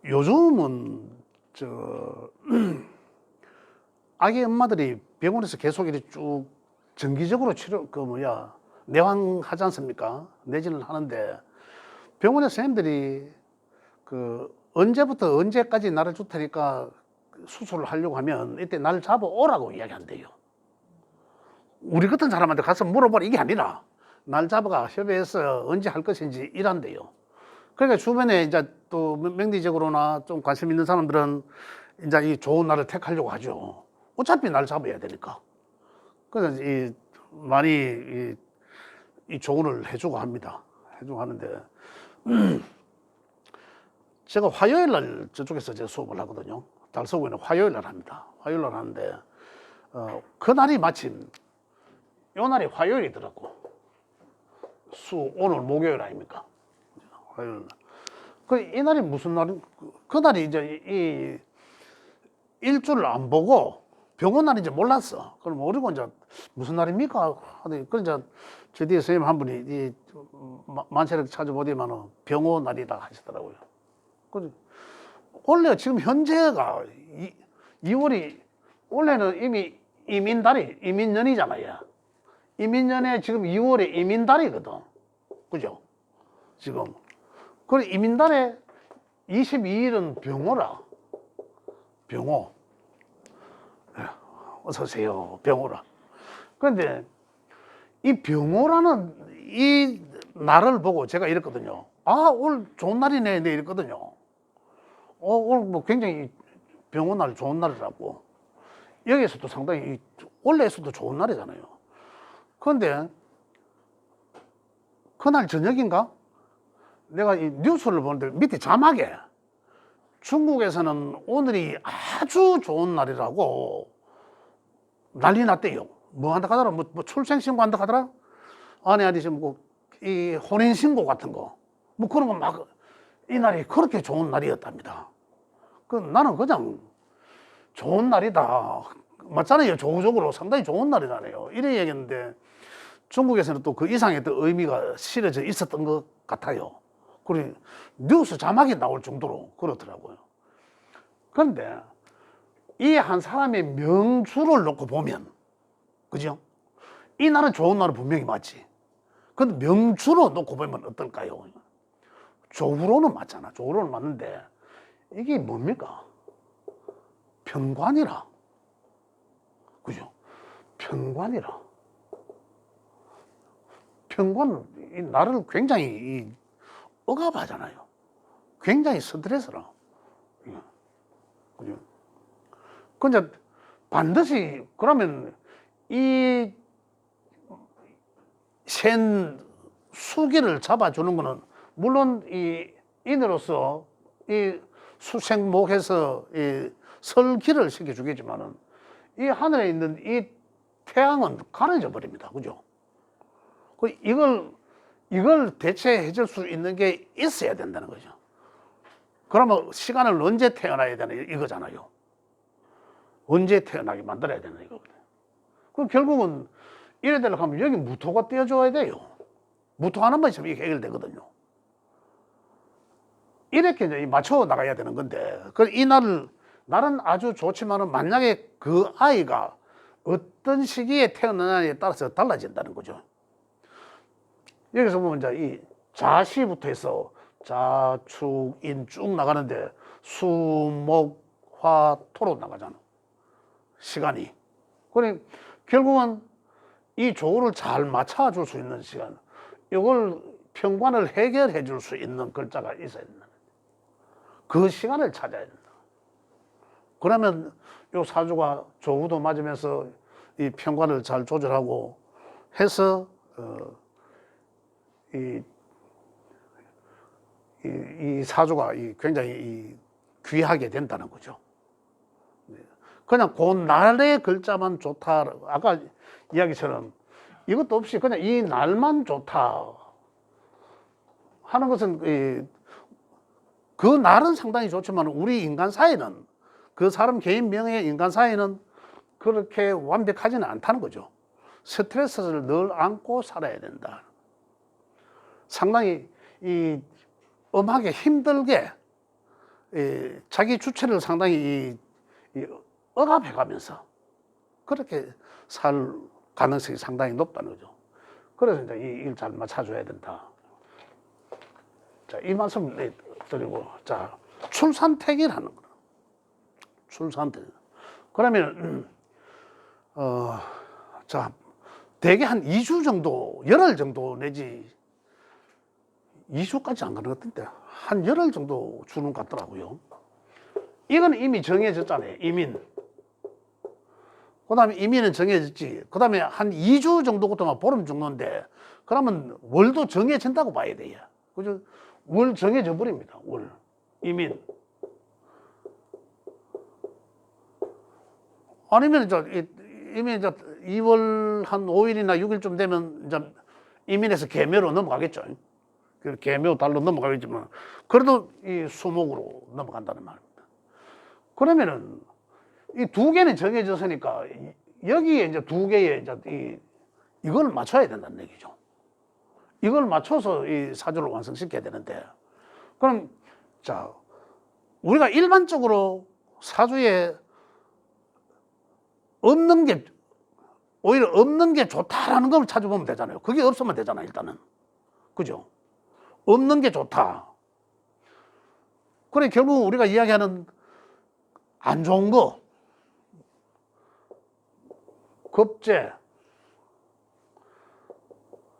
요즘은 저 아기 엄마들이 병원에서 계속 이렇게 쭉 정기적으로 내환하지 않습니까? 내진을 하는데 병원의 선생님들이 언제부터 언제까지 날을 줄 테니까 수술을 하려고 하면 이때 날 잡아 오라고 이야기한대요. 우리 같은 사람한테 가서 물어보라 이게 아니라 날 잡아가 협의해서 언제 할 것인지 이란대요. 그러니까 주변에 이제 또 명리적으로나 좀 관심 있는 사람들은 이제 이 좋은 날을 택하려고 하죠. 어차피 날 잡아야 되니까. 그래서 많이 이 조언을 해주고 합니다. 해주고 하는데 제가 화요일 날 저쪽에서 제 수업을 하거든요. 달서구에는 화요일 날 합니다. 화요일 날 하는데 그날이 마침 요 날이 화요일이더라고. 오늘 목요일 아닙니까? 화요일 날. 이 날이 무슨 날인? 그날이 이제 이 일주를 안 보고 병원 날인지 몰랐어. 그럼 모르고 이제 무슨 날입니까? 하더니 그 이제 저 뒤에 선생님 한 분이 만세를 찾아보더니만은 병원 날이다 하시더라고요. 그래서 원래 지금 현재가 2월이 원래는 이미 이민년이잖아요. 이민년에 지금 2월에 이민달이거든. 그죠? 지금. 그래 이민달에 22일은 병호라. 병호. 어서오세요. 병호라. 그런데 이 병호라는 이 날을 보고 제가 이랬거든요. 아, 오늘 좋은 날이네. 네, 이랬거든요. 오늘 뭐 굉장히 병호 날 좋은 날이라고. 여기에서도 상당히, 원래에서도 좋은 날이잖아요. 그런데 그날 저녁인가? 내가 이 뉴스를 보는데 밑에 자막에 중국에서는 오늘이 아주 좋은 날이라고 난리 났대요. 뭐 한다 하더라? 뭐 출생신고 한다 하더라? 아니, 지금 이 혼인신고 같은 거. 뭐 그런 거 막, 이 날이 그렇게 좋은 날이었답니다. 나는 그냥 좋은 날이다. 맞잖아요. 조우적으로 상당히 좋은 날이잖아요. 이래 얘기했는데 중국에서는 또 그 이상의 또 의미가 실어져 있었던 것 같아요. 그리고 뉴스 자막이 나올 정도로 그렇더라고요. 그런데 이 한 사람의 명주를 놓고 보면, 그죠? 이 날은 좋은 날은 분명히 맞지. 근데 명주로 놓고 보면 어떨까요? 조우로는 맞잖아. 조우로는 맞는데 이게 뭡니까? 편관이라. 그죠? 편관이라. 편관은 이 나를 굉장히 억압하잖아요. 굉장히 스트레스라. 그죠? 근데 반드시 그러면 이 센 수기를 잡아주는 거는 물론 이 인으로서 이 수생목해서 이 설기를 시켜주겠지만은 이 하늘에 있는 이 태양은 가려져 버립니다. 그죠? 이걸 대체해 줄 수 있는 게 있어야 된다는 거죠. 그러면 시간을 언제 태어나야 되나 이거잖아요. 언제 태어나게 만들어야 되나 이거거든요. 그럼 결국은 이래 되려고 하면 여기 무토가 떼어줘야 돼요. 무토 하나만 있으면 이게 해결되거든요. 이렇게 이제 맞춰 나가야 되는 건데, 이 날은 아주 좋지만은 만약에 그 아이가 어떤 시기에 태어나냐에 따라서 달라진다는 거죠. 여기서 보면 이제 이 자시부터 해서 자, 축, 인 쭉 나가는데 수, 목, 화, 토로 나가잖아. 시간이. 그래 결국은 이 조를 잘 맞춰줄 수 있는 시간, 이걸 편관을 해결해 줄 수 있는 글자가 있어야 된다. 그 시간을 찾아야 된다. 그러면 요 사주가 조우도 맞으면서 이 편관을 잘 조절하고 해서 이 사주가 굉장히 귀하게 된다는 거죠. 그냥 그 날의 글자만 좋다. 아까 이야기처럼 이것도 없이 그냥 이 날만 좋다 하는 것은 그 날은 상당히 좋지만 우리 인간 사회는, 그 사람 개인 명예의 인간 사회는 그렇게 완벽하지는 않다는 거죠. 스트레스를 늘 안고 살아야 된다. 상당히 이 엄하게 힘들게 자기 주체를 상당히 억압해 가면서 그렇게 살 가능성이 상당히 높다는 거죠. 그래서 이제 이걸 잘 맞춰줘야 된다. 자, 이 말씀 드리고, 자, 출산택이라는 거. 출산택. 그러면, 자, 대개 한 2주 정도, 열흘 정도 내지 2주까지 안 가는 것 같은데, 한 열흘 정도 주는 것 같더라고요. 이건 이미 정해졌잖아요. 이민. 그 다음에 이민은 정해졌지. 그 다음에 한 2주 정도부터만 보름 정도인데, 그러면 월도 정해진다고 봐야 돼요. 그죠? 월 정해져 버립니다. 월. 이민. 아니면 이미 2월 한 5일이나 6일쯤 되면 이제 이민에서 계묘로 넘어가겠죠. 그 계묘 달로 넘어가겠지만, 그래도 이 수목으로 넘어간다는 말입니다. 그러면은 이 두 개는 정해졌으니까 여기에 이제 두 개의 이제 이걸 맞춰야 된다는 얘기죠. 이걸 맞춰서 이 사주를 완성시켜야 되는데, 그럼 자, 우리가 일반적으로 사주에 없는 게, 오히려 없는 게 좋다라는 걸 찾아보면 되잖아요. 그게 없으면 되잖아, 일단은. 그죠? 없는 게 좋다. 그래, 결국 우리가 이야기하는 안 좋은 거, 급제,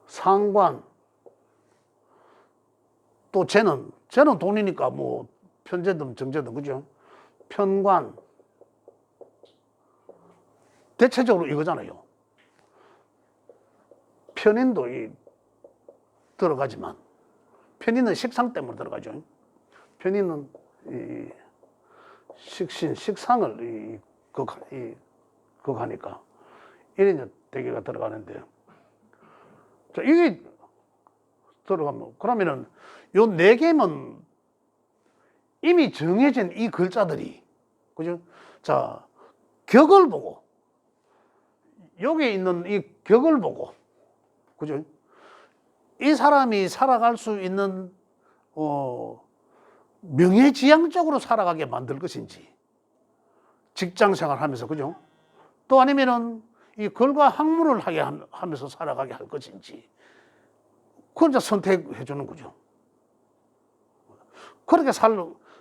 상관, 또 쟤는 돈이니까 뭐 편제든 정제든, 그죠? 편관, 대체적으로 이거잖아요. 편인도 들어가지만, 편인은 식상 때문에 들어가죠. 편인은 식신, 식상을 극하니까 이래 이제 대개가 들어가는데, 자, 이게 들어가면, 그러면은 요 네 개면 이미 정해진 이 글자들이, 그죠? 자, 격을 보고, 여기 있는 이 격을 보고, 그죠? 이 사람이 살아갈 수 있는, 명예지향적으로 살아가게 만들 것인지, 직장 생활 하면서, 그죠? 또 아니면은 이 글과 학문을 하게 하면서 살아가게 할 것인지, 그걸 이제 선택해 주는 거죠. 그렇게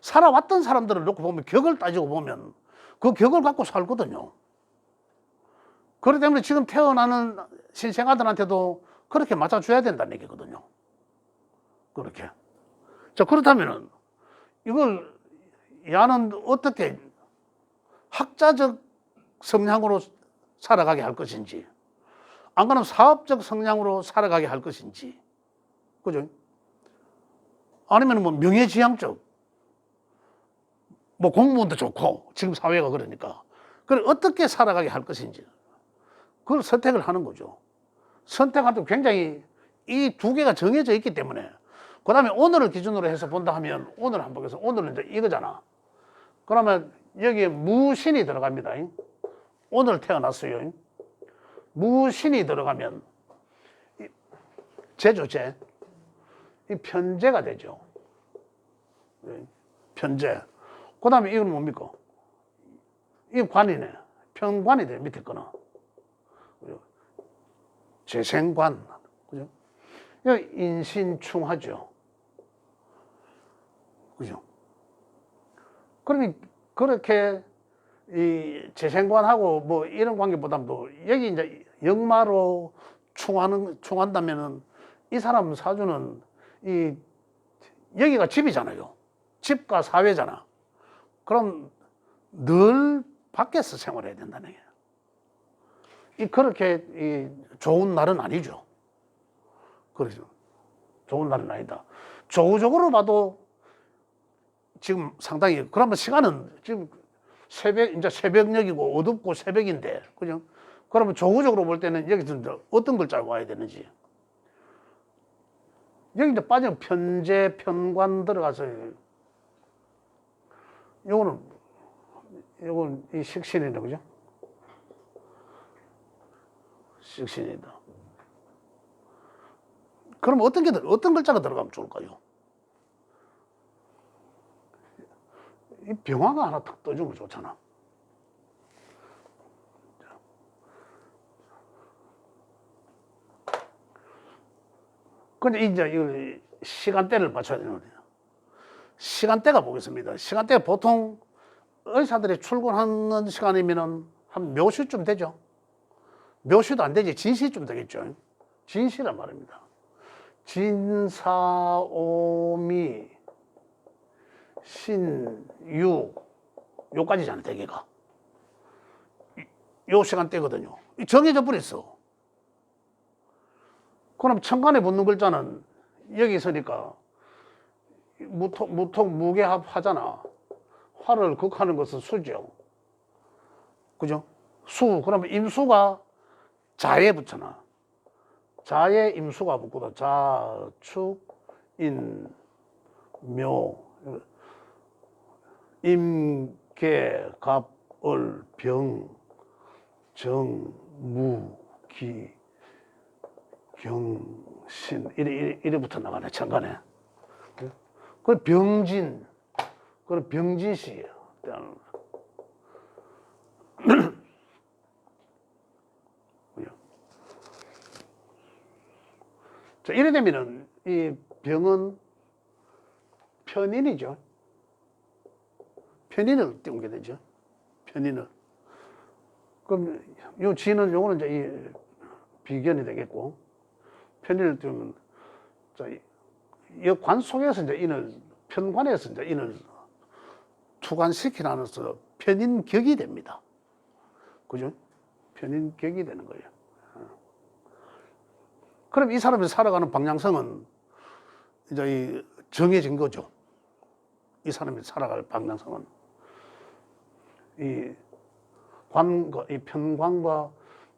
살아왔던 사람들을 놓고 보면, 격을 따지고 보면 그 격을 갖고 살거든요. 그렇기 때문에 지금 태어나는 신생아들한테도 그렇게 맞춰줘야 된다는 얘기거든요. 그렇게. 자, 그렇다면은 이걸 야는 어떻게 학자적 성향으로 살아가게 할 것인지, 안 그러면 사업적 성향으로 살아가게 할 것인지, 그죠? 아니면 뭐 명예지향적, 뭐 공무원도 좋고, 지금 사회가 그러니까. 그걸 어떻게 살아가게 할 것인지, 그걸 선택을 하는 거죠. 선택할 때 굉장히 이 두 개가 정해져 있기 때문에, 그 다음에 오늘을 기준으로 해서 본다 하면, 오늘 한번 보겠습니다. 오늘은 이제 이거잖아. 그러면 여기에 무신이 들어갑니다. 오늘 태어났어요. 무신이 들어가면 제조제, 이 편제가 되죠. 편제. 그 다음에 이건 뭡니까? 이 관이네. 편관이 돼, 밑에 거는. 재생관. 그죠? 인신충하죠. 그죠? 그러면 그렇게 이 재생관하고 뭐 이런 관계보다도 여기 이제 역마로 충한다면은 이 사람 사주는 여기가 집이잖아요. 집과 사회잖아. 그럼 늘 밖에서 생활해야 된다는 얘기예요. 그렇게 좋은 날은 아니죠. 그렇죠. 좋은 날은 아니다. 조우적으로 봐도 지금 상당히, 그러면 시간은 지금 이제 새벽녘이고 어둡고 새벽인데, 그죠? 그러면 조우적으로 볼 때는 여기서 어떤 글자가 와야 되는지. 여기 이제 빠지면 편제, 편관 들어가서, 요거는 이 식신이다, 그죠? 식신이다. 그럼 어떤 글자가 들어가면 좋을까요? 이 병화가 하나 탁 떠주면 좋잖아. 근데 이제 이 시간대를 맞춰야 되는 거예요. 시간대가 보겠습니다. 시간대가 보통 의사들이 출근하는 시간이면은 한 몇 시쯤 되죠? 몇 시도 안 되지. 진시쯤 되겠죠. 진시란 말입니다. 진사오미 신유 요까지잖아 대개가. 요 시간대거든요. 정해져 버렸어. 그럼 천간에 붙는 글자는 여기 있으니까 무통 무게합 하잖아. 화를 극하는 것은 수죠. 그죠? 수. 그러면 임수가 자에 붙잖아. 자에 임수가 붙거든. 자, 축, 인, 묘. 임, 개, 갑, 을, 병, 정, 무, 기, 경, 신. 이래부터 나가네, 천간에. 그 병진. 그 병진시. 자, 이래 되면은 이 병은 편인이죠. 편인을 띄우게 되죠. 편인을. 그럼 요 지는 요거는 이제 이 비견이 되겠고, 편인을 띄우면 자, 이 관 속에서 이제 인을 편관에서 이제 인을 투관시키나서 편인격이 됩니다. 그죠? 편인격이 되는 거예요. 그럼 이 사람이 살아가는 방향성은 이제 정해진 거죠. 이 사람이 살아갈 방향성은 이 편관과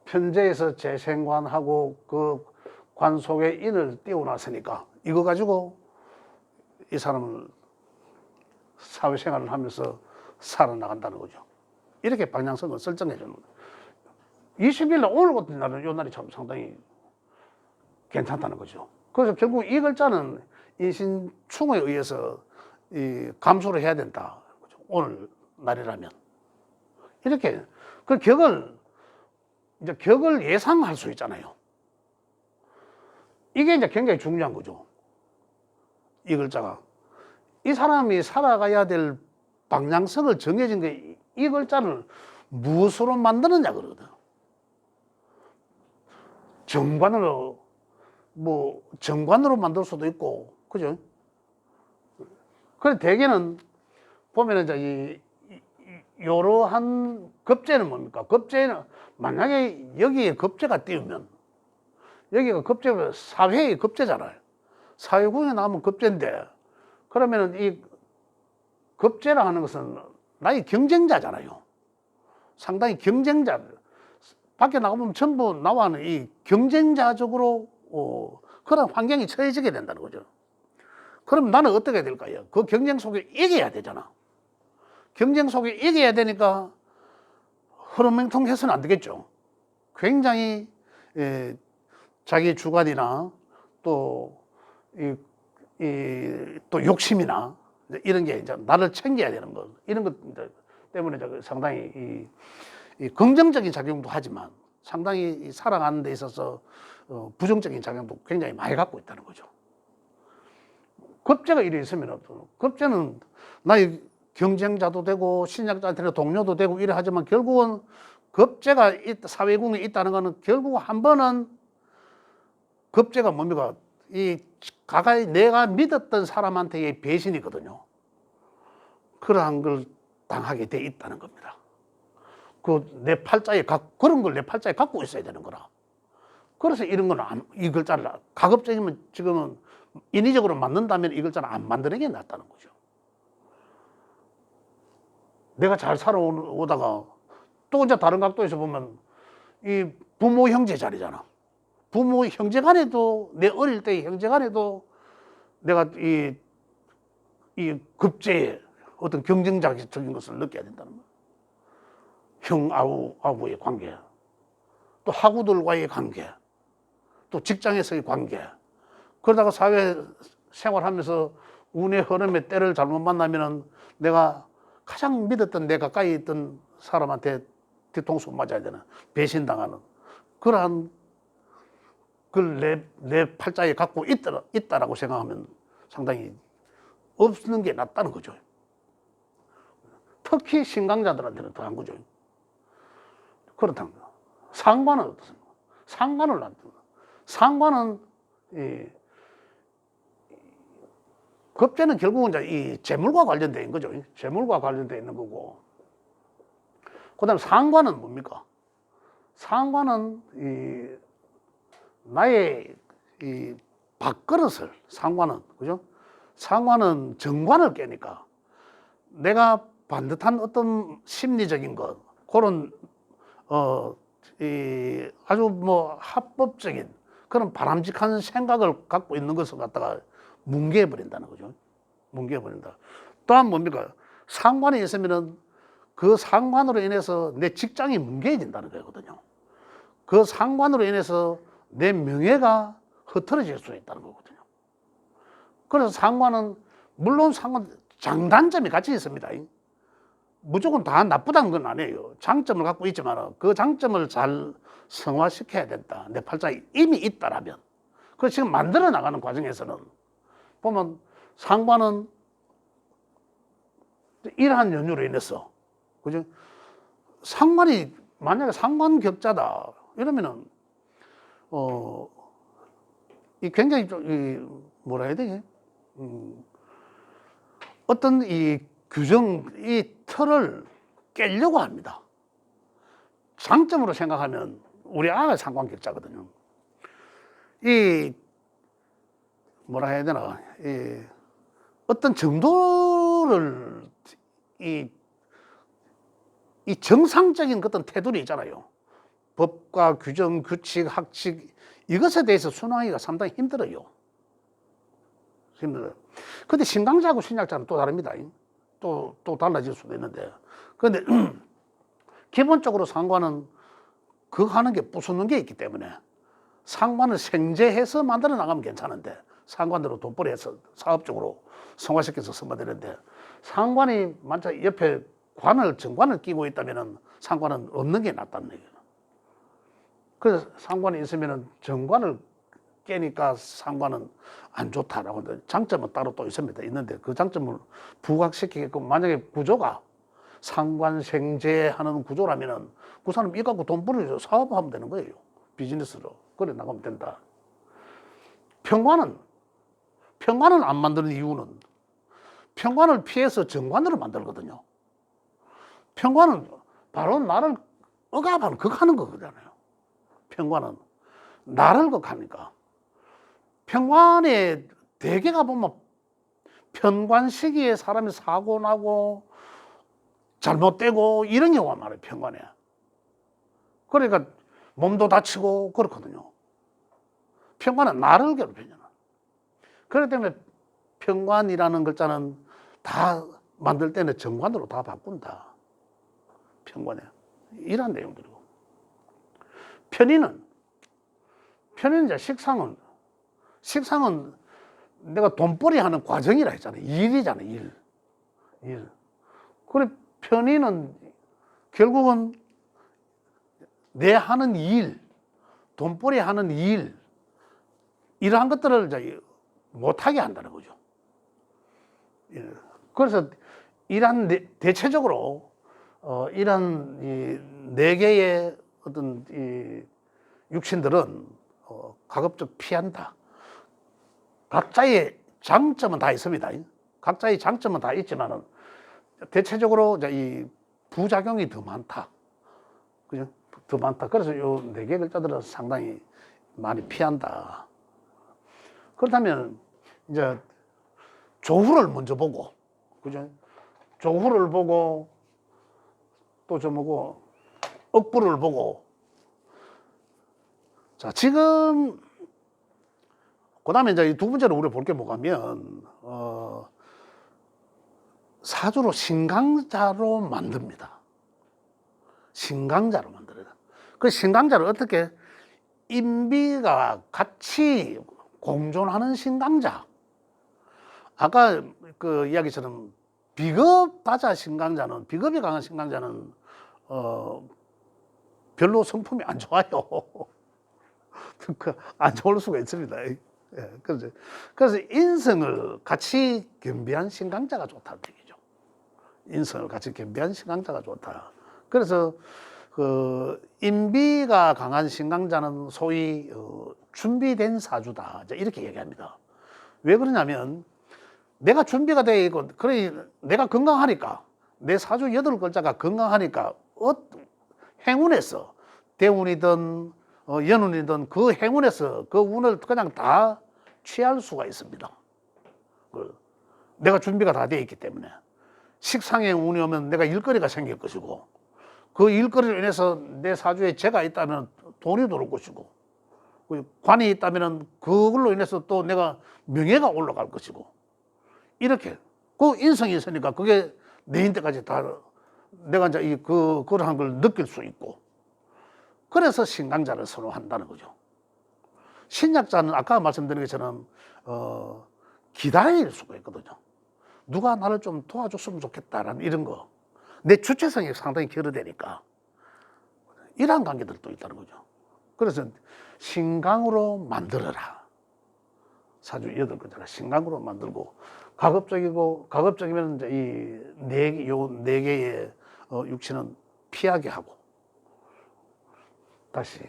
편재에서 재생관하고 그 관 속에 인을 띄워놨으니까 이거 가지고 이 사람은 사회생활을 하면서 살아나간다는 거죠. 이렇게 방향성을 설정해 주는 거예요. 20일 날 오늘 같은 날은 이 날이 참 상당히 괜찮다는 거죠. 그래서 결국 이 글자는 인신충에 의해서 이 감수를 해야 된다. 오늘 날이라면. 이렇게 그 격을 예상할 수 있잖아요. 이게 이제 굉장히 중요한 거죠. 이 글자가. 이 사람이 살아가야 될 방향성을 정해진 게 이 글자를 무엇으로 만드느냐 그러거든. 정관으로 정관으로 만들 수도 있고, 그죠? 그래 대개는 보면은 이제 이러한 급제는 뭡니까? 급제는 만약에 여기에 급제가 띄우면 여기가 급제가 사회의 급제잖아요. 사회군에 나오면 급제인데 그러면은 이 급제라 하는 것은 나의 경쟁자잖아요. 상당히 경쟁자. 밖에 나가보면 전부 나와는 이 경쟁자적으로 그런 환경이 처해지게 된다는 거죠. 그럼 나는 어떻게 될까요? 그 경쟁 속에 이겨야 되잖아. 경쟁 속에 이겨야 되니까 흐름맹통해서는 안 되겠죠. 굉장히 자기 주관이나 또 또 욕심이나 이런 게 이제 나를 챙겨야 되는 거 이런 것 때문에 상당히 이 긍정적인 작용도 하지만 상당히 살아가는 데 있어서 부정적인 작용도 굉장히 많이 갖고 있다는 거죠. 급제가 이래 있으면 급제는 나의 경쟁자도 되고 신약자한테는 동료도 되고 이래 하지만 결국은 급제가 사회궁에 있다는 것은 결국 한 번은 급제가 뭡니까? 이 가까이 내가 믿었던 사람한테의 배신이거든요. 그러한 걸 당하게 돼 있다는 겁니다. 내 팔자에 그런 걸 내 팔자에 갖고 있어야 되는 거라. 그래서 이런 거는 이 글자를 가급적이면 지금은 인위적으로 만든다면 이 글자는 안 만드는 게 낫다는 거죠. 내가 잘 살아오다가 또 이제 다른 각도에서 보면 이 부모 형제 자리잖아. 부모 형제 간에도 내 어릴 때 형제 간에도 내가 이 급제의 어떤 경쟁자적인 것을 느껴야 된다는 거야. 형 아우의 관계, 또 하구들과의 관계, 또 직장에서의 관계, 그러다가 사회 생활하면서 운의 흐름에 때를 잘못 만나면은 내가 가장 믿었던 내 가까이 있던 사람한테 뒤통수 맞아야 되는 배신당하는 그러한 그걸 내 팔자에 갖고 있다라고 생각하면 상당히 없는 게 낫다는 거죠. 특히 신강자들한테는 더한 거죠. 그렇다는 거. 상관은 어떻습니까? 상관을 놔둡니다. 상관은 급제는 결국은 이제 이 재물과 관련되어 있는 거죠. 재물과 관련되어 있는 거고. 그 다음에 상관은 뭡니까? 상관은 나의 밥그릇을, 상관은, 그죠? 상관은 정관을 깨니까 내가 반듯한 어떤 심리적인 것, 그런, 아주 뭐 합법적인 그런 바람직한 생각을 갖고 있는 것을 갖다가 뭉개버린다는 거죠. 뭉개버린다. 또한 뭡니까? 상관이 있으면은 그 상관으로 인해서 내 직장이 뭉개진다는 거거든요. 그 상관으로 인해서 내 명예가 흐트러질 수 있다는 거거든요. 그래서 상관은, 물론 상관, 장단점이 같이 있습니다. 무조건 다 나쁘다는 건 아니에요. 장점을 갖고 있지만 그 장점을 잘 성화시켜야 된다. 내 팔자에 이미 있다라면. 그래서 지금 만들어 나가는 과정에서는 보면 상관은 이러한 연유로 인해서, 그죠? 상관이, 만약에 상관격자다. 이러면은, 이 굉장히 좀, 뭐라 해야 되지? 어떤 이 규정, 이 틀을 깨려고 합니다. 장점으로 생각하면 우리 아가 상관격자거든요. 이, 뭐라 해야 되나? 어떤 정도를, 이 정상적인 어떤 태도리 있잖아요. 법과 규정, 규칙, 학칙, 이것에 대해서 순항하기가 상당히 힘들어요. 힘들어요. 근데 신강자하고 신약자는 또 다릅니다. 또 달라질 수도 있는데. 근데 기본적으로 상관은 그거 하는 게 부수는 게 있기 때문에 상관을 생재해서 만들어 나가면 괜찮은데, 상관으로 돈벌이해서 사업적으로 성화시켜서 쓰면 되는데, 상관이 만약 옆에 정관을 끼고 있다면 상관은 없는 게 낫다는 얘기예요. 그래서 상관이 있으면 정관을 깨니까 상관은 안 좋다라고 하는데, 장점은 따로 또 있습니다. 있는데 그 장점을 부각시키게끔, 만약에 구조가 상관생재하는 구조라면 그 사람 이 갖고 돈 벌어서 사업하면 되는 거예요. 비즈니스로. 그래 나가면 된다. 평관은 안 만드는 이유는 평관을 피해서 정관으로 만들거든요. 평관은 바로 나를 억압하는, 극하는 거잖아요. 평관은 나를 극하니까. 평관에 대개가 보면 편관 시기에 사람이 사고 나고 잘못되고 이런 경우가 많아요. 평관에. 그러니까 몸도 다치고 그렇거든요. 평관은 나를 괴롭히잖아. 그렇기 때문에 평관이라는 글자는 다 만들 때는 정관으로 다 바꾼다. 평관에. 이런 내용들이고. 편의는 이제 식상은 내가 돈벌이 하는 과정이라 했잖아요. 일이잖아, 일. 그래, 편의는 결국은 내 하는 일, 돈벌이 하는 일, 이러한 것들을 이제 못하게 한다는 거죠. 그래서 대체적으로 이런 이 네 개의 어떤 이 육신들은 가급적 피한다. 각자의 장점은 다 있습니다. 각자의 장점은 다 있지만은 대체적으로 이제 이 부작용이 더 많다. 그죠? 더 많다. 그래서 요 네 개 글자들은 상당히 많이 피한다. 그렇다면 이제 조후를 먼저 보고, 그죠? 조후를 보고 또 저 뭐고 억부를 보고. 자, 지금 그다음에 이제 두 번째로 우리가 볼 게 뭐냐면 사주로 신강자로 만듭니다. 신강자로 만들어요. 그 신강자를 어떻게 인비가 같이 공존하는 신강자. 아까 그 이야기처럼 비겁 신강자는, 비겁이 강한 신강자는 별로 성품이 안 좋아요. 안 좋을 수가 있습니다. 예, 그래서 인성을 같이 겸비한 신강자가 좋다는 얘기죠. 인성을 같이 겸비한 신강자가 좋다. 그래서 그 인비가 강한 신강자는 소위 준비된 사주다, 이렇게 얘기합니다. 왜 그러냐면 내가 준비가 되어 있고, 그래 내가 건강하니까, 내 사주 8글자가 건강하니까 행운에서 대운이든 연운이든 그 행운에서 그 운을 그냥 다 취할 수가 있습니다. 내가 준비가 다 되어 있기 때문에. 식상의 운이 오면 내가 일거리가 생길 것이고, 그 일거리로 인해서 내 사주에 재가 있다면 돈이 들어올 것이고, 관이 있다면 그걸로 인해서 또 내가 명예가 올라갈 것이고, 이렇게 그 인성이 있으니까 그게 내인 때까지 다 내가 이제 그러한 걸 느낄 수 있고, 그래서 신강자를 선호한다는 거죠. 신약자는 아까 말씀드린 것처럼 기다릴 수가 있거든요. 누가 나를 좀 도와줬으면 좋겠다라는 이런 거, 내 주체성이 상당히 결여되니까 이러한 관계들도 있다는 거죠. 그래서 신강으로 만들어라. 사주 8글자가 신강으로 만들고, 가급적이면 이제 네 개의 육신은 피하게 하고, 다시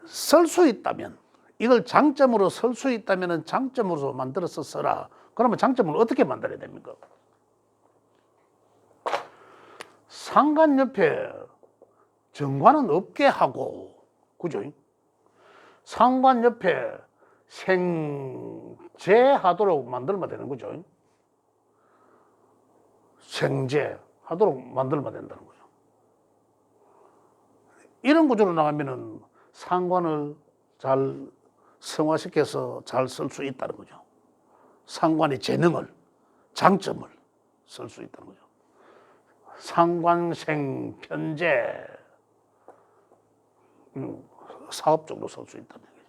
쓸 수 있다면, 이걸 장점으로 쓸 수 있다면 장점으로 만들어서 써라. 그러면 장점을 어떻게 만들어야 됩니까? 상관 옆에 정관은 없게 하고, 그죠? 상관 옆에 생재하도록 만들면 되는 거죠. 생재하도록 만들면 된다는 거죠. 이런 구조로 나가면은 상관을 잘 성화시켜서 잘 쓸 수 있다는 거죠. 상관의 재능을, 장점을 쓸 수 있다는 거죠. 상관생 편재, 사업적으로 쓸 수 있다는 얘기죠.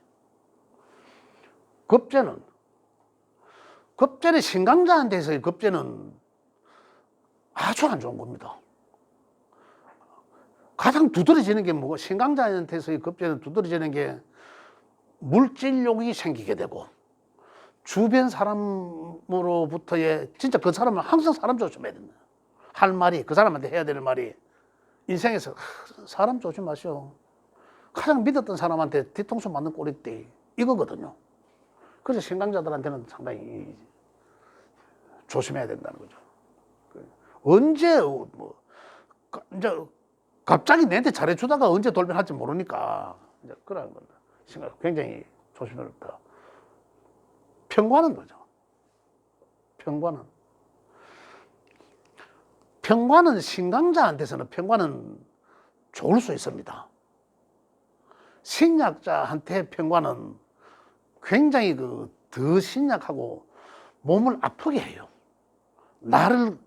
급제는 신강자한테서의 급제는 아주 안 좋은 겁니다. 가장 두드러지는 게 뭐고, 신강자한테서의 급제는 두드러지는 게 물질욕이 생기게 되고, 주변 사람으로부터의, 진짜 그 사람은 항상 사람 조심해야 된다. 할 말이, 그 사람한테 해야 될 말이, 인생에서 사람 조심하시오. 가장 믿었던 사람한테 뒤통수 맞는 꼴이 이거거든요. 그래서 신강자들한테는 상당히 조심해야 된다는 거죠. 언제 이제 갑자기 내한테 잘해주다가 언제 돌변할지 모르니까 이제 그런 겁니다. 굉장히 조심스럽다. 평관은 거죠. 평관은 신강자한테서는 평관은 좋을 수 있습니다. 신약자한테 평관은 굉장히 더 신약하고 몸을 아프게 해요. 나를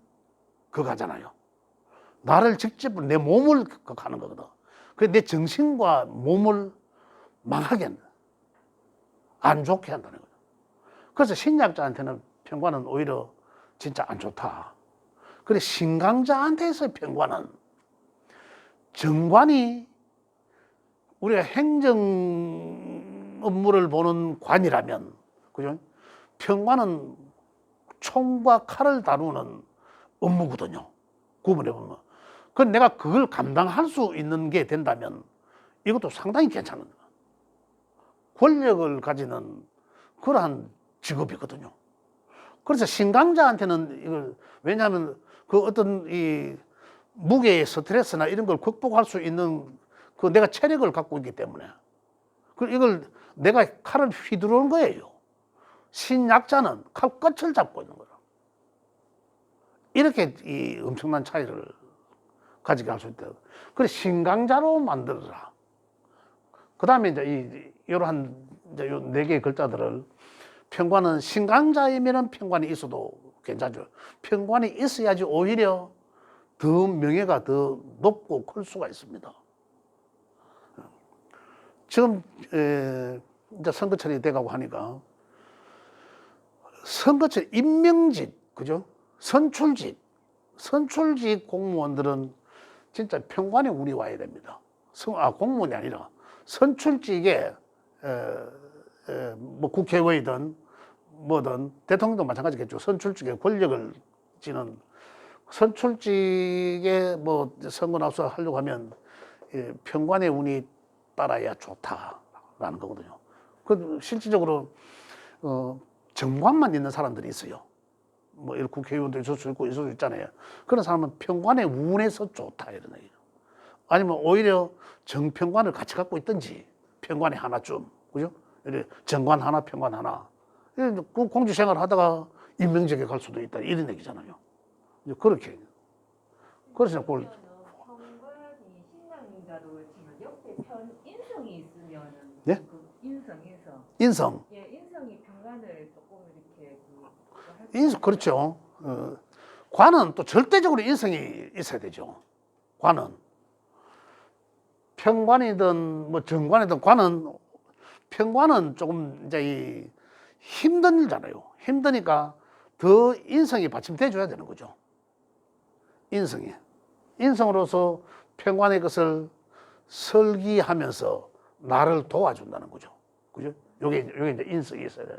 가잖아요. 나를 직접 내 몸을 가는 거거든. 그래서 내 정신과 몸을 망하게 한다. 안 좋게 한다는 거죠. 그래서 신약자한테는 평관은 오히려 진짜 안 좋다. 그래 신강자한테서 평관은, 정관이 우리가 행정 업무를 보는 관이라면, 그죠? 평관은 총과 칼을 다루는 업무거든요. 구분해 보면. 그럼 내가 그걸 감당할 수 있는 게 된다면 이것도 상당히 괜찮은 거예요. 권력을 가지는 그러한 직업이거든요. 그래서 신강자한테는 이걸, 왜냐하면 그 어떤 이 무게의 스트레스나 이런 걸 극복할 수 있는 그 내가 체력을 갖고 있기 때문에, 이걸 내가 칼을 휘두르는 거예요. 신약자는 칼 끝을 잡고 있는 거예요. 이렇게 이 엄청난 차이를 가지게 할 수 있다. 그래서 신강자로 만들어라. 그 다음에 이제 이러한 이제 요 4개의 글자들을, 평관은 신강자이면은 평관이 있어도 괜찮죠. 평관이 있어야지 오히려 더 명예가 더 높고 클 수가 있습니다. 지금 이제 선거철이 돼가고 하니까 선거철 임명직, 그죠? 선출직 공무원들은 진짜 평관에 운이 와야 됩니다. 공무원이 아니라 선출직에 뭐 국회의원이든 뭐든 대통령도 마찬가지겠죠. 선출직에 권력을 쥐는 선출직에 뭐 선거 나서 하려고 하면 평관의 운이 따라야 좋다라는 거거든요. 그 실질적으로 정관만 있는 사람들이 있어요. 뭐 이런 국회의원도 있을 수 있고 있을 수 있잖아요. 그런 사람은 평관의 운에서 좋다 이런 얘기죠. 아니면 오히려 정평관을 같이 갖고 있든지 평관에 하나쯤, 그죠? 정관 하나, 평관 하나. 공직생활 하다가 임명직에 갈 수도 있다 이런 얘기잖아요. 그렇게. 그래서 그걸 평관이 신랑자로 치면 옆에 인성이 있으면은 네? 그 인성. 인성. 예, 인성이 평관을 조금 이렇게 인성 그렇죠. 관은 또 절대적으로 인성이 있어야 되죠. 관은 평관이든 뭐 정관이든 평관은 조금 이제 힘든 일잖아요. 힘드니까 더 인성이 받침돼 줘야 되는 거죠. 인성으로서 평관의 것을 설기하면서 나를 도와준다는 거죠. 그죠? 요게 이제 인성이 있어야 돼요.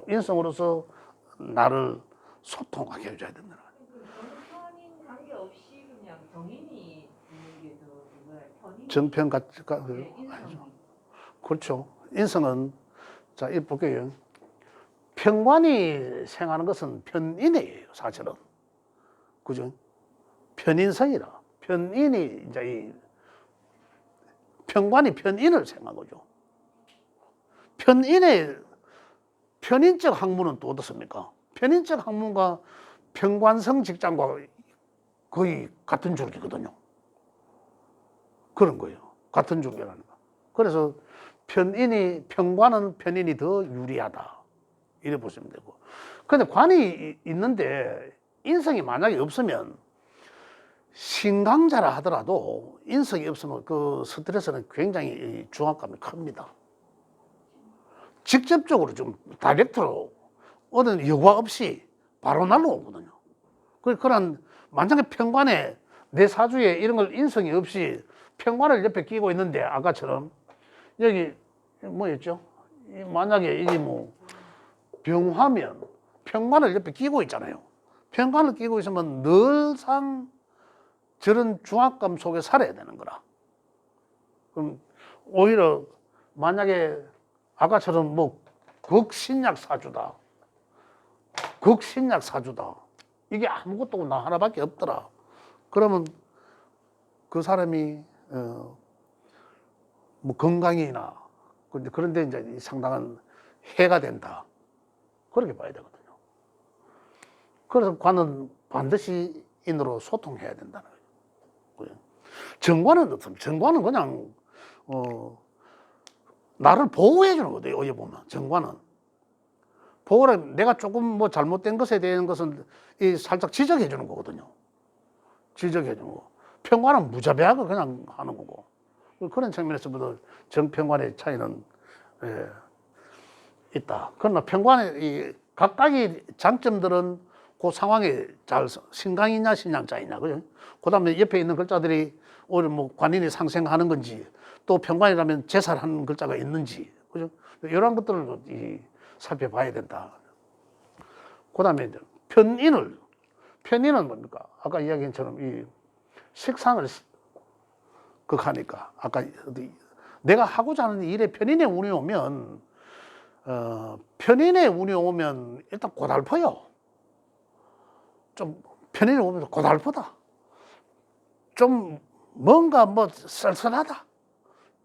인성으로서 나를 소통하게 해줘야 된다. 정편인 관계 없이 그냥 정인이 있는 게 더 그거야. 정편 인성이. 그렇죠. 인성은 자, 이 볼게요. 평관이 생하는 것은 편인이에요, 사실은. 그죠? 편인성이라. 편인이 이제 평관이 편인을 생한 거죠. 편인적 학문은 또 어떻습니까? 편인적 학문과 평관성 직장과 거의 같은 줄기거든요. 그런 거예요. 같은 줄기라는 거. 그래서 평관은 편인이 더 유리하다. 이래 보시면 되고. 근데 관이 있는데 인성이 만약에 없으면 신강자라 하더라도 인성이 없으면 그 스트레스는 굉장히 중압감이 큽니다. 직접적으로 좀 다이렉트로 어떤 여과 없이 바로 날라오거든요. 그런 만약에 평관에 내 사주에 이런 걸 인성이 없이 평관을 옆에 끼고 있는데 아까처럼 여기 뭐였죠? 만약에 이게 뭐 병화면 평관을 옆에 끼고 있잖아요. 평관을 끼고 있으면 늘상 저런 중압감 속에 살아야 되는 거라. 그럼 오히려 만약에 아까처럼 뭐 극신약 사주다. 이게 아무것도 나 하나밖에 없더라. 그러면 그 사람이 뭐 건강이나 그런데 이제 상당한 해가 된다. 그렇게 봐야 되거든요. 그래서 관은 반드시 인으로 소통해야 된다는 거예요. 정관은 어떻습니까? 정관은 그냥 나를 보호해 주는 거거든요. 어디 보면 정관은 보호를 내가 조금 뭐 잘못된 것에 대한 것은 살짝 지적해 주는 거거든요. 지적해 주는 거. 평관은 무자비하게 그냥 하는 거고. 그런 측면에서부터 정평관의 차이는 있다. 그러나 평관의 각각의 장점들은 그 상황에 잘 신강이냐 신양자이냐, 그죠? 그다음에 옆에 있는 글자들이 오히려 뭐 관인이 상생하는 건지, 또 평관이라면 제살하는 글자가 있는지, 그죠? 이런 것들을 살펴봐야 된다. 그다음에 편인은 뭡니까? 아까 이야기한 처럼 이 식상을 극하니까 아까 내가 하고자 하는 일에 편인의 운이 오면 일단 고달퍼요. 좀 편인이 오면 고달프다. 좀 뭔가 뭐 썰썰하다.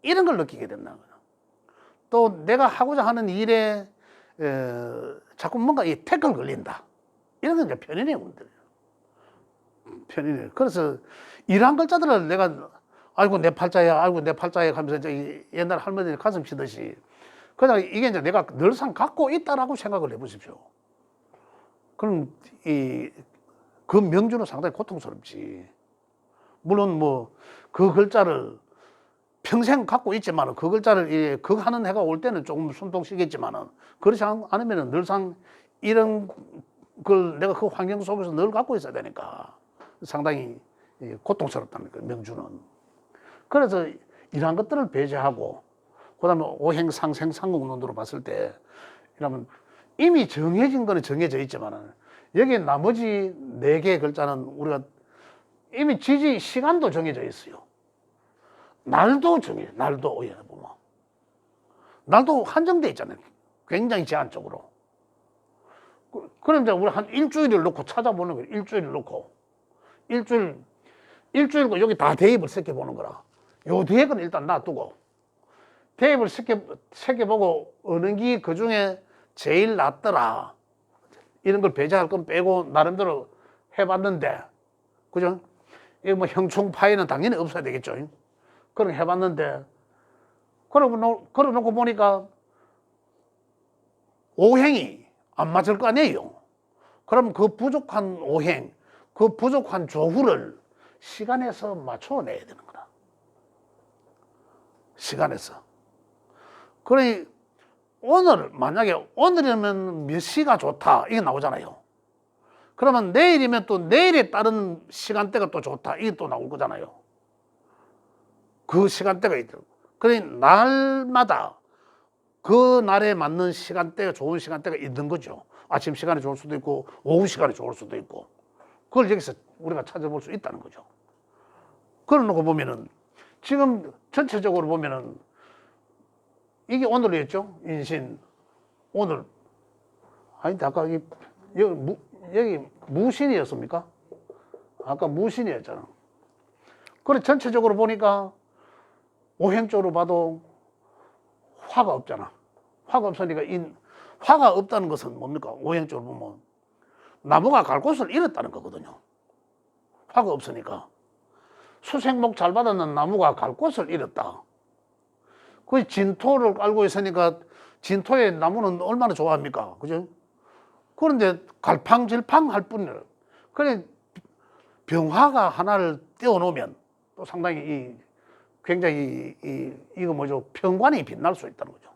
이런 걸 느끼게 된다는 거예요. 또 내가 하고자 하는 일에 자꾸 뭔가 이 태클 걸린다. 이런 건 이제 편인의 운들이에요. 편인의. 그래서 이러한 글자들을 내가 아이고 내 팔자야 하면서 이제 옛날 할머니 가슴 치듯이 그냥 이게 이제 내가 늘상 갖고 있다라고 생각을 해보십시오. 그럼 그 명주는 상당히 고통스럽지. 물론 뭐 그 글자를 평생 갖고 있지만 그 글자를 극하는 해가 올 때는 조금 숨통 쉬겠지만 그렇지 않으면 늘상 이런 걸 내가 그 환경 속에서 늘 갖고 있어야 되니까 상당히 고통스럽다는 거예요, 명주는. 그래서 이러한 것들을 배제하고 그다음에 오행상생상국론으로 봤을 때 이러면 이미 정해진 거는 정해져 있지만 여기 나머지 4개의 글자는 우리가 이미 지지 시간도 정해져 있어요. 날도 정해, 날도 보면 날도 한정돼 있잖아요. 굉장히 제한적으로. 그럼 이제 우리 한 일주일을 놓고 찾아보는 거예요. 일주일을 놓고 일주일고 여기 다 대입을 시켜보는 거라. 요 대입은 일단 놔두고 대입을 시켜보고 어느 게 그 중에 제일 낫더라. 이런 걸 배제할 건 빼고 나름대로 해봤는데, 그죠? 이거 뭐 형충파에는 당연히 없어야 되겠죠. 그럼 해봤는데, 그러놓고 보니까 오행이 안 맞을 거 아니에요. 그럼 그 부족한 오행, 그 부족한 조후를 시간에서 맞춰내야 되는 거다. 시간에서. 그러니 오늘 만약에 오늘이면 몇 시가 좋다 이게 나오잖아요. 그러면 내일이면 또 내일에 따른 시간대가 또 좋다 이게 또 나올 거잖아요. 그 시간대가 있더라고. 그러니 날마다 그 날에 맞는 시간대가 좋은 시간대가 있는 거죠. 아침 시간이 좋을 수도 있고 오후 시간이 좋을 수도 있고 그걸 여기서 우리가 찾아볼 수 있다는 거죠. 그걸 놓고 보면은 지금 전체적으로 보면은 이게 오늘이었죠. 인신 오늘 아닌데 아까 여기 무신이었습니까? 아까 무신이었잖아. 그래 전체적으로 보니까 오행적으로 봐도 화가 없잖아. 화가 없으니까 화가 없다는 것은 뭡니까? 오행적으로 보면 나무가 갈 곳을 잃었다는 거거든요. 화가 없으니까 수생목 잘 받았는 나무가 갈 곳을 잃었다. 그 진토를 깔고 있으니까 진토의 나무는 얼마나 좋아합니까? 그죠? 그런데 갈팡질팡 할 뿐이에요. 그래 병화가 하나를 띄워놓으면 또 상당히 굉장히 이거 뭐죠? 평관이 빛날 수 있다는 거죠.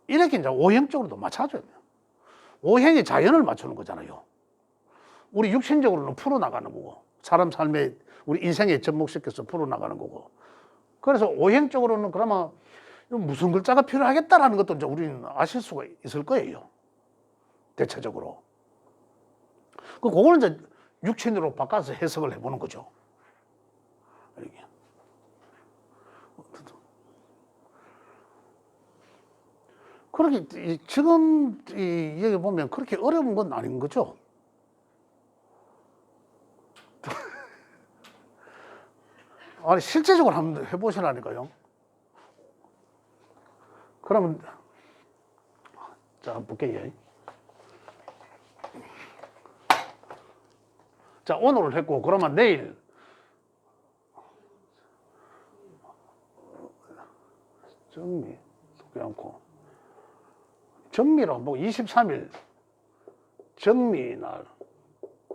이렇게 이제 오행적으로도 맞춰줘야 돼요. 오행이 자연을 맞추는 거잖아요. 우리 육신적으로는 풀어나가는 거고, 사람 삶에, 우리 인생에 접목시켜서 풀어나가는 거고. 그래서 오행적으로는 그러면 무슨 글자가 필요하겠다라는 것도 이제 우리는 아실 수가 있을 거예요. 대체적으로. 그거는 이제 육신으로 바꿔서 해석을 해보는 거죠. 이렇게. 그렇게 지금 여기 보면 그렇게 어려운 건 아닌 거죠. 아니 실제적으로 한번 해보시라니까요. 그러면 자 볼게요. 자 오늘을 했고 그러면 내일 정리 두개 않고 정미로 뭐 23일 정미날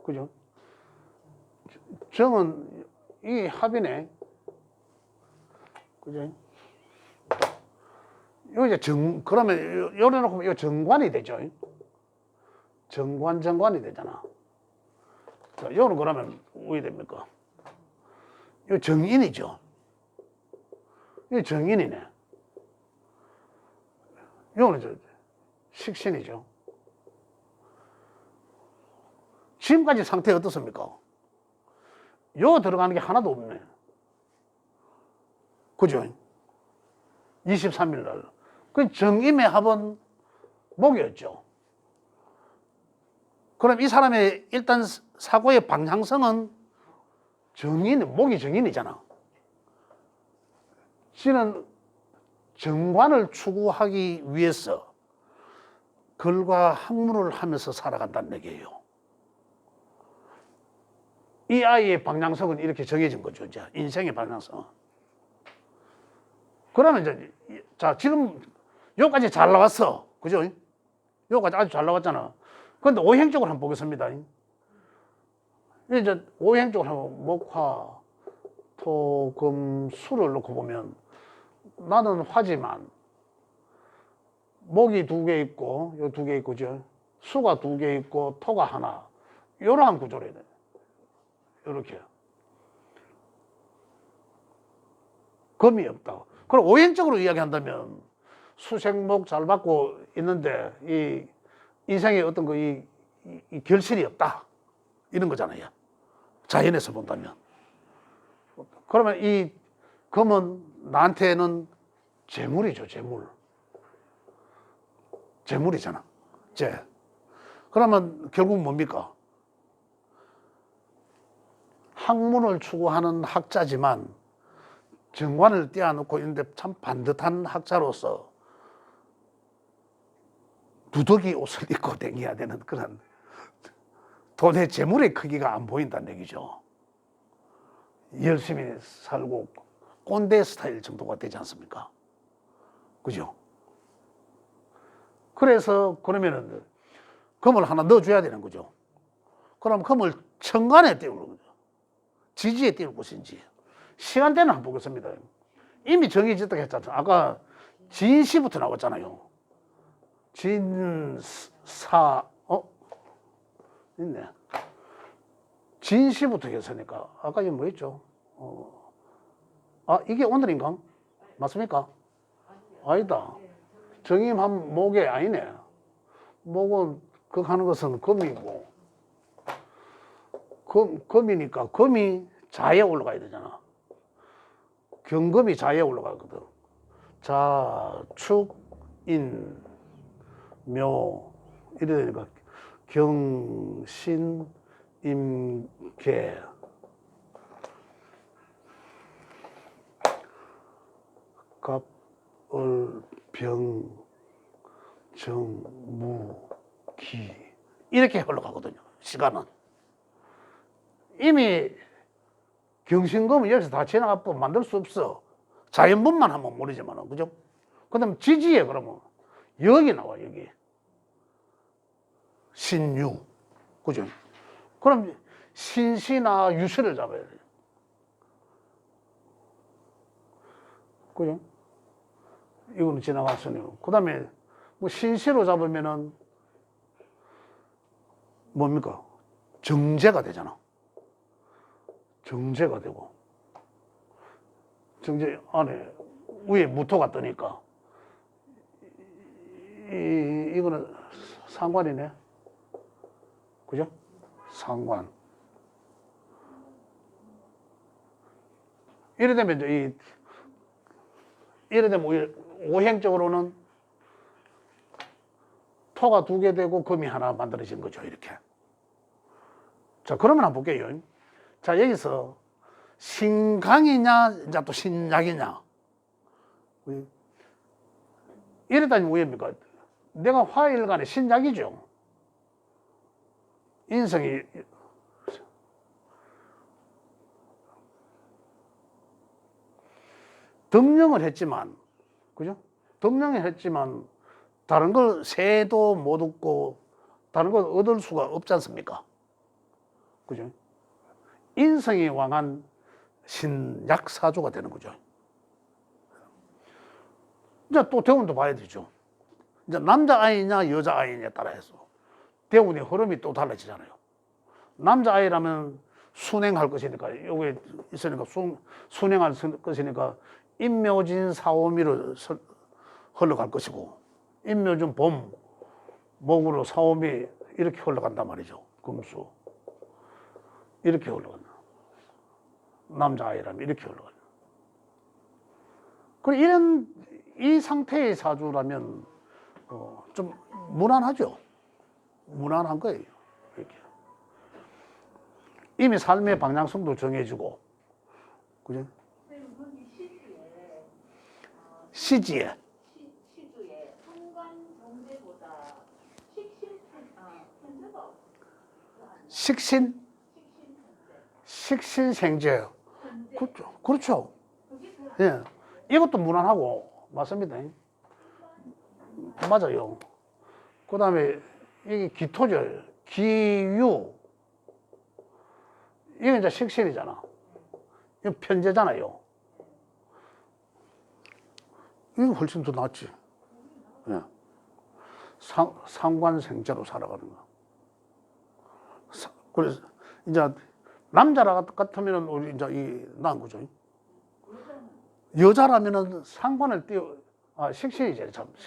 그죠? 정은 이 합이네 그죠? 이거 이제 그러면 요래 놓고 이거 정관이 되죠. 정관이 되잖아. 자, 요는 그러면 왜 됩니까? 이거 정인이죠. 이거 정인이네. 요는 저 식신이죠. 지금까지 상태 어떻습니까? 요 들어가는 게 하나도 없네. 그죠? 23일 날. 그 정임의 합은 목이었죠. 그럼 이 사람의 일단 사고의 방향성은 목이 정인이잖아. 씨는 정관을 추구하기 위해서 글과 학문을 하면서 살아간다는 얘기예요. 이 아이의 방향성은 이렇게 정해진 거죠. 이제 인생의 방향성은. 그러면 이제 자 지금 여기까지 잘 나왔어, 그죠? 여기까지 아주 잘 나왔잖아. 그런데 오행적으로 한번 보겠습니다. 이제 오행적으로 하면 목화, 토, 금, 수를 놓고 보면 나는 화지만 목이 2개 있고 요 2개 있고 수가 2개 있고 토가 하나 이러한 구조래. 이렇게 금이 없다. 그럼 오행적으로 이야기한다면 수생목 잘 받고 있는데 이 인생에 어떤 이 결실이 없다 이런 거잖아요. 자연에서 본다면. 그러면 이 금은 나한테는 재물이죠. 재물이잖아. 그러면 결국 뭡니까? 학문을 추구하는 학자지만 정관을 띄워놓고 있는데 참 반듯한 학자로서 누더기 옷을 입고 다녀야 되는 그런 돈의 재물의 크기가 안 보인다는 얘기죠. 열심히 살고 꼰대 스타일 정도가 되지 않습니까? 그죠? 그래서 그러면은 금을 하나 넣어줘야 되는 거죠. 그럼 금을 천간에 띄우는 거죠. 지지에 띄울 것인지. 시간대는 한번 보겠습니다. 이미 정해졌다고 했잖아요. 아까 진시부터 나왔잖아요. 진사, 있네. 진시부터 했으니까. 아까 이게 뭐 있죠? 이게 오늘인가? 맞습니까? 아니다. 정임한 목에 아니네. 목은, 하는 것은 금이고, 금이니까 금이 자에 올라가야 되잖아. 경금이 자에 올라가거든. 자, 축, 인, 묘, 이래 되니까 경신, 임계, 갑, 을, 병, 정, 무, 기 이렇게 흘러가거든요. 시간은. 이미 경신금은 여기서 다 지나가고 만들 수 없어. 자연분만 하면 모르지만, 그죠? 그 다음에 지지에 그러면 여기 나와, 여기. 신유. 그죠? 그럼 신시나 유시를 잡아야 돼요. 그죠? 이거는 지나갔으니까. 그 다음에 뭐 신시로 잡으면은 뭡니까? 정제가 되잖아. 정제가 되고. 정제 안에 위에 무토가 뜨니까. 이거는 상관이네. 그죠? 상관. 이래 되면 이제 이래 되면 오행적으로는 토가 2개 되고 금이 하나 만들어진 거죠, 이렇게. 자, 그러면 한번 볼게요. 자, 여기서 신강이냐, 이제 또 신약이냐. 이랬다니 왜입니까? 내가 화일간에 신약이죠. 인성이 덕령을 했지만, 그죠? 덕령을 했지만 다른 걸 새도 못 얻고 다른 걸 얻을 수가 없지 않습니까? 그죠? 인성이 왕한 신약사주가 되는 거죠. 이제 또 대운도 봐야 되죠. 이제 남자아이냐 여자아이냐에 따라 해서 대운의 흐름이 또 달라지잖아요. 남자아이라면 순행할 것이니까 여기 있으니까 순행할 것이니까 임묘진 사오미로 흘러갈 것이고 임묘진 봄 목으로 사오미 이렇게 흘러간단 말이죠. 금수 이렇게 흘러간다. 남자아이라면 이렇게 흘러간다. 그리고 이 상태의 사주라면 좀 무난하죠. 무난한 거예요. 이렇게. 이미 삶의 방향성도 정해지고, 그죠? 시지에. 시주에 상관 정제보다 현재가 식신? 식신생제. 그렇죠. 예. 이것도 무난하고, 맞습니다. 맞아요. 그 다음에 이게 기토죠. 기유. 이게 이제 식신이잖아. 이거 편제잖아요. 이거 훨씬 더 낫지. 예. 상관생제로 살아가는 거. 그래서 이제 남자라 같으면 우리 이제 이 나은 거죠. 여자라면은 상관을 띄워 식신이 제일 참